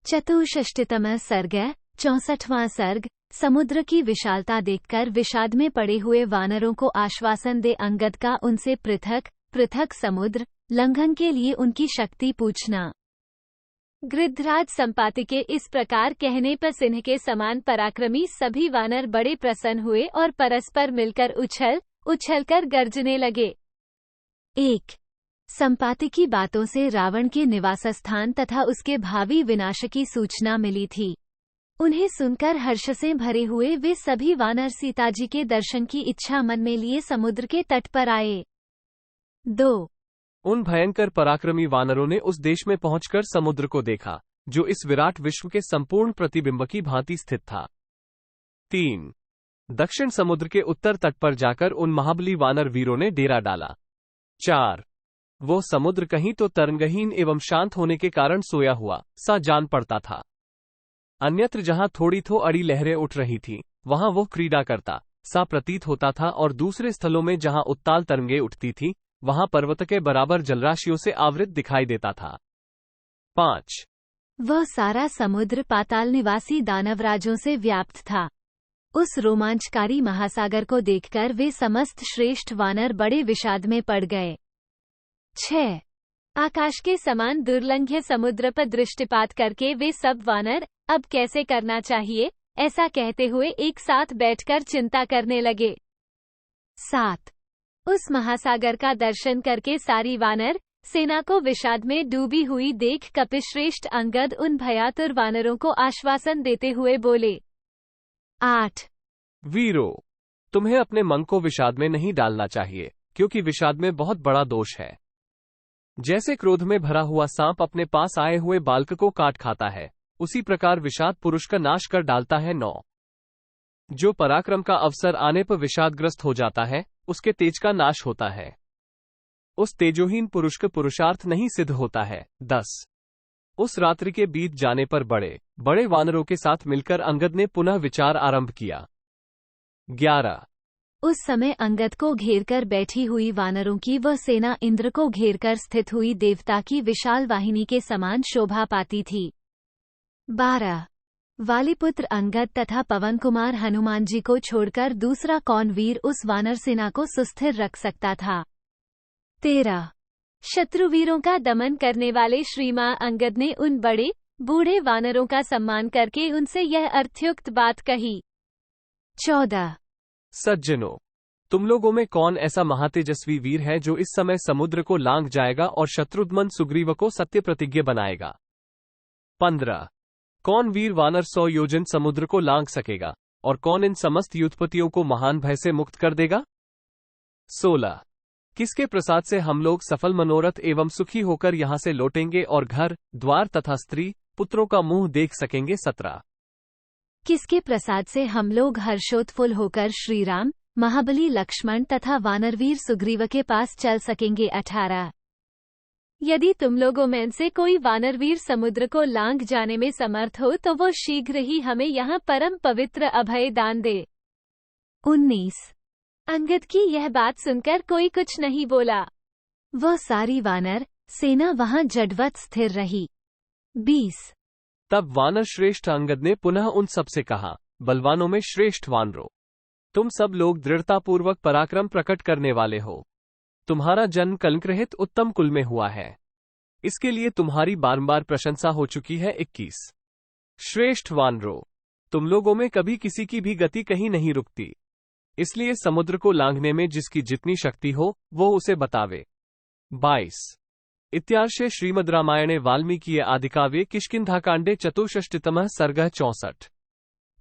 चतुष्षष्टितमः सर्ग 64वां सर्ग। समुद्र की विशालता देखकर विषाद में पड़े हुए वानरों को आश्वासन दे अंगद का उनसे पृथक पृथक समुद्र लंघन के लिए उनकी शक्ति पूछना। गृध्राज संपाति के इस प्रकार कहने पर सिंह के समान पराक्रमी सभी वानर बड़े प्रसन्न हुए और परस्पर मिलकर उछलकर गर्जने लगे। 1। संपाति की बातों से रावण के निवास स्थान तथा उसके भावी विनाश की सूचना मिली थी। उन्हें सुनकर हर्ष से भरे हुए वे सभी वानर सीताजी के दर्शन की इच्छा मन में लिए समुद्र के तट पर आए। 2। उन भयंकर पराक्रमी वानरों ने उस देश में पहुंचकर समुद्र को देखा जो इस विराट विश्व के संपूर्ण प्रतिबिंब की भांति स्थित था। 3। दक्षिण समुद्र के उत्तर तट पर जाकर उन महाबली वानर वीरों ने डेरा डाला। 4। वो समुद्र कहीं तो तरंगहीन एवं शांत होने के कारण सोया हुआ सा जान पड़ता था, अन्यत्र जहां थोड़ी थो अड़ी लहरें उठ रही थीं, वहां वो क्रीड़ा करता सा प्रतीत होता था, और दूसरे स्थलों में जहां उत्ताल तरंगें उठती थीं, वहां पर्वत के बराबर जलराशियों से आवृत दिखाई देता था। 5। वह सारा समुद्र पाताल निवासी दानवराजों से व्याप्त था। उस रोमांचकारी महासागर को देखकर वे समस्त श्रेष्ठ वानर बड़े विषाद में पड़ गए। 6। आकाश के समान दुर्लंघ्य समुद्र पर दृष्टिपात करके वे सब वानर अब कैसे करना चाहिए ऐसा कहते हुए एक साथ बैठकर चिंता करने लगे। 7। उस महासागर का दर्शन करके सारी वानर सेना को विषाद में डूबी हुई देख कपिश्रेष्ठ अंगद उन भयातुर वानरों को आश्वासन देते हुए बोले। 8। वीरो, तुम्हें अपने मन को विषाद में नहीं डालना चाहिए, क्योंकि विषाद में बहुत बड़ा दोष है। जैसे क्रोध में भरा हुआ सांप अपने पास आए हुए बालक को काट खाता है, उसी प्रकार विषाद पुरुष का नाश कर डालता है। 9। जो पराक्रम का अवसर आने पर विषादग्रस्त हो जाता है, उसके तेज का नाश होता है। उस तेजोहीन पुरुष का पुरुषार्थ नहीं सिद्ध होता है। 10। उस रात्रि के बीत जाने पर बड़े बड़े वानरों के साथ मिलकर अंगद ने पुनः विचार आरंभ किया। 11। उस समय अंगद को घेरकर बैठी हुई वानरों की वह सेना इंद्र को घेरकर स्थित हुई देवता की विशाल वाहिनी के समान शोभा पाती थी। 12। वालिपुत्र अंगद तथा पवन कुमार हनुमान जी को छोड़कर दूसरा कौन वीर उस वानर सेना को सुस्थिर रख सकता था। 13। शत्रुवीरों का दमन करने वाले श्रीमान अंगद ने उन बड़े बूढ़े वानरों का सम्मान करके उनसे यह अर्थयुक्त बात कही। 14। सज्जनों, तुम लोगों में कौन ऐसा महातेजस्वी वीर है जो इस समय समुद्र को लांघ जाएगा और शत्रुघ्न सुग्रीव को सत्य प्रतिज्ञ बनाएगा? 15। कौन वीर वानर 100 योजन समुद्र को लांघ सकेगा, और कौन इन समस्त युद्धपतियों को महान भय से मुक्त कर देगा? 16। किसके प्रसाद से हम लोग सफल मनोरथ एवं सुखी होकर यहां से लौटेंगे और घर द्वार तथा स्त्री पुत्रों का मुंह देख सकेंगे? 17। किसके प्रसाद से हम लोग हर्षोत्फुल्ल होकर श्रीराम महाबली लक्ष्मण तथा वानरवीर सुग्रीव के पास चल सकेंगे? 18। यदि तुम लोगों में से कोई वानरवीर समुद्र को लांघ जाने में समर्थ हो तो वो शीघ्र ही हमें यहाँ परम पवित्र अभय दान दे। 19। अंगद की यह बात सुनकर कोई कुछ नहीं बोला। वह सारी वानर सेना वहां जडवत स्थिर रही। 20। तब वानर श्रेष्ठ अंगद ने पुनः उन सब से कहा, बलवानों में श्रेष्ठ वानरों, तुम सब लोग दृढ़तापूर्वक पराक्रम प्रकट करने वाले हो। तुम्हारा जन्म कलंकरहित उत्तम कुल में हुआ है, इसके लिए तुम्हारी बारंबार प्रशंसा हो चुकी है। 21। श्रेष्ठ वानरों, तुम लोगों में कभी किसी की भी गति कहीं नहीं रुकती, इसलिए समुद्र को लांघने में जिसकी जितनी शक्ति हो वो उसे बतावे। 22। इत्यार्षे श्रीमद् रामायणे वाल्मीकि आदिकाव्ये किष्किंधाकांडे चतुष्षष्टितमः सर्गः 64।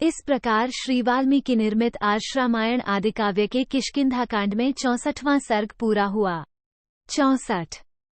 इस प्रकार श्री वाल्मीकि निर्मित आर्ष रामायण आदिकाव्य के किष्किंधाकांड में 64वां सर्ग पूरा हुआ। 64।